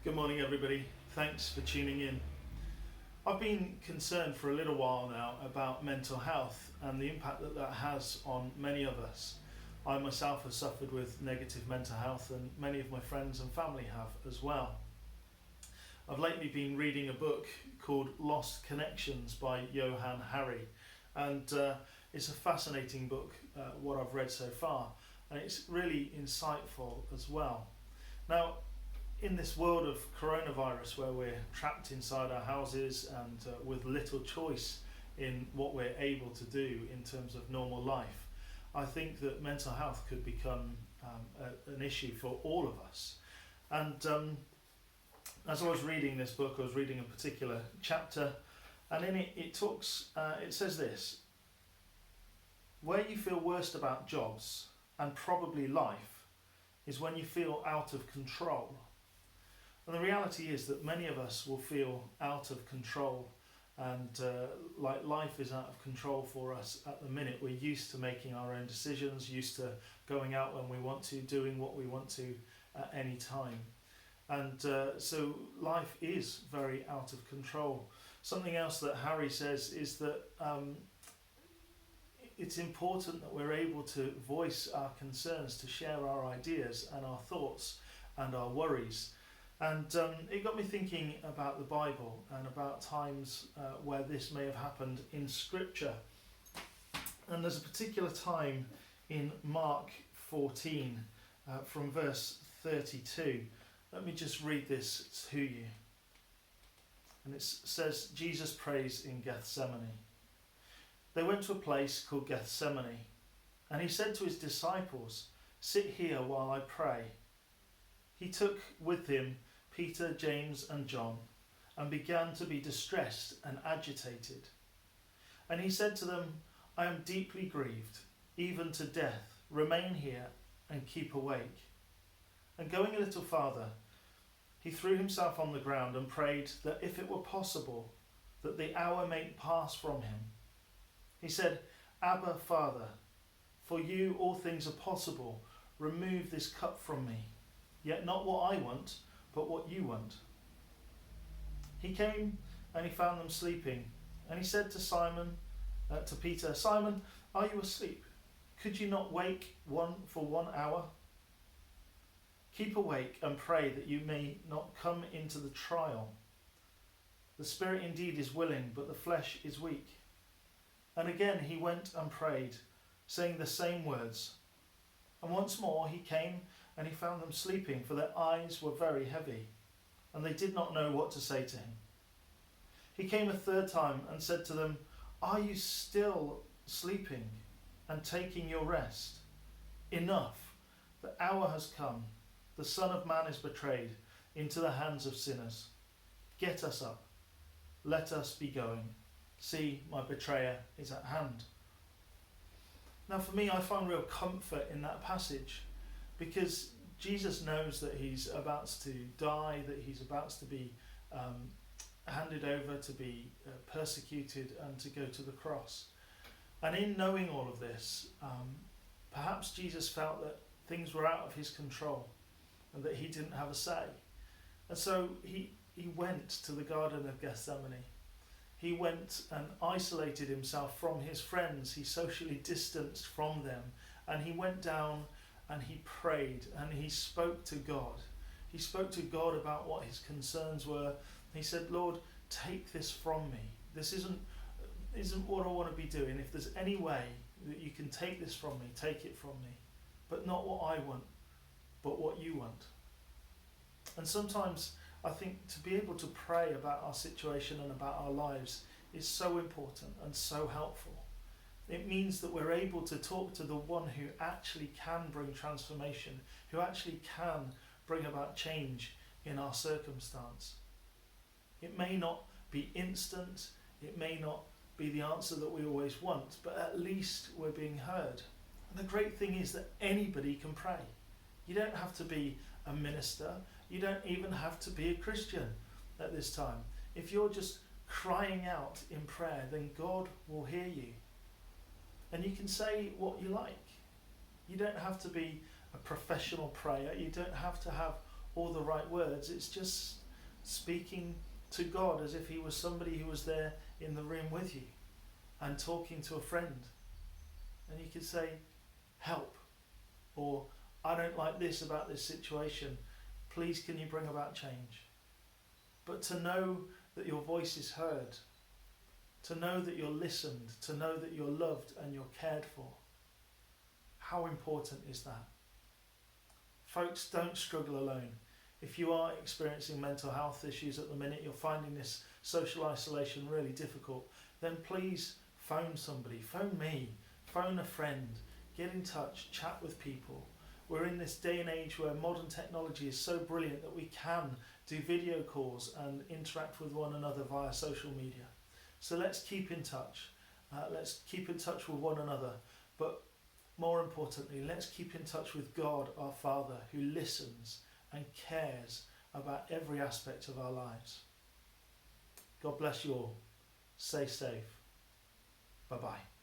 Good morning, everybody. Thanks for tuning in. I've been concerned for a little while now about mental health and the impact that that has on many of us. I myself have suffered with negative mental health, and many of my friends and family have as well. I've lately been reading a book called Lost Connections by Johann Hari, and it's a fascinating book, what I've read so far, and it's really insightful as well. Now, in this world of coronavirus, where we're trapped inside our houses and with little choice in what we're able to do in terms of normal life, I think that mental health could become an issue for all of us. And as I was reading this book, I was reading a particular chapter, and in it says this: where you feel worst about jobs and probably life is when you feel out of control. And the reality is that many of us will feel out of control, and like life is out of control for us at the minute. We're used to making our own decisions, used to going out when we want to, doing what we want to at any time. And so life is very out of control. Something else that Harry says is that it's important that we're able to voice our concerns, to share our ideas and our thoughts and our worries. And it got me thinking about the Bible and about times where this may have happened in Scripture. And there's a particular time in Mark 14 from verse 32. Let me just read this to you. And it says, Jesus prays in Gethsemane. They went to a place called Gethsemane, and he said to his disciples, "Sit here while I pray." He took with him Peter, James and John, and began to be distressed and agitated. And he said to them, "I am deeply grieved, even to death. Remain here and keep awake." And going a little farther, he threw himself on the ground and prayed that if it were possible, that the hour might pass from him. He said, "Abba, Father, for you all things are possible. Remove this cup from me. Yet not what I want, but what you want." He came and he found them sleeping, and he said to Peter, "Simon, are you asleep? Could you not wake for 1 hour? Keep awake and pray that you may not come into the trial. The spirit indeed is willing, but the flesh is weak." And again he went and prayed, saying the same words. And once more he came and he found them sleeping, for their eyes were very heavy, and they did not know what to say to him. He came a third time and said to them, "Are you still sleeping and taking your rest? Enough, the hour has come. The Son of Man is betrayed into the hands of sinners. Get us up. Let us be going. See, my betrayer is at hand." Now for me, I find real comfort in that passage, because Jesus knows that he's about to die, that he's about to be handed over to be persecuted and to go to the cross. And in knowing all of this, perhaps Jesus felt that things were out of his control and that he didn't have a say. And so he went to the Garden of Gethsemane. He went and isolated himself from his friends. He socially distanced from them, and he went down and he prayed and he spoke to God. He spoke to God about what his concerns were. He said, "Lord, take this from me. This isn't what I want to be doing. If there's any way that you can take this from me, take it from me. But not what I want, but what you want." And sometimes I think to be able to pray about our situation and about our lives is so important and so helpful. It means that we're able to talk to the one who actually can bring transformation, who actually can bring about change in our circumstance. It may not be instant, it may not be the answer that we always want, but at least we're being heard. And the great thing is that anybody can pray. You don't have to be a minister, you don't even have to be a Christian at this time. If you're just crying out in prayer, then God will hear you. And you can say what you like. You don't have to be a professional prayer. You don't have to have all the right words. It's just speaking to God as if he was somebody who was there in the room with you and talking to a friend. And you could say, help, or I don't like this about this situation. Please can you bring about change? But to know that your voice is heard, to know that you're listened, to know that you're loved and you're cared for. How important is that? Folks, don't struggle alone. If you are experiencing mental health issues at the minute, you're finding this social isolation really difficult, then please phone somebody, phone me, phone a friend, get in touch, chat with people. We're in this day and age where modern technology is so brilliant that we can do video calls and interact with one another via social media. So let's keep in touch. Let's keep in touch with one another. But more importantly, let's keep in touch with God, our Father, who listens and cares about every aspect of our lives. God bless you all. Stay safe. Bye-bye.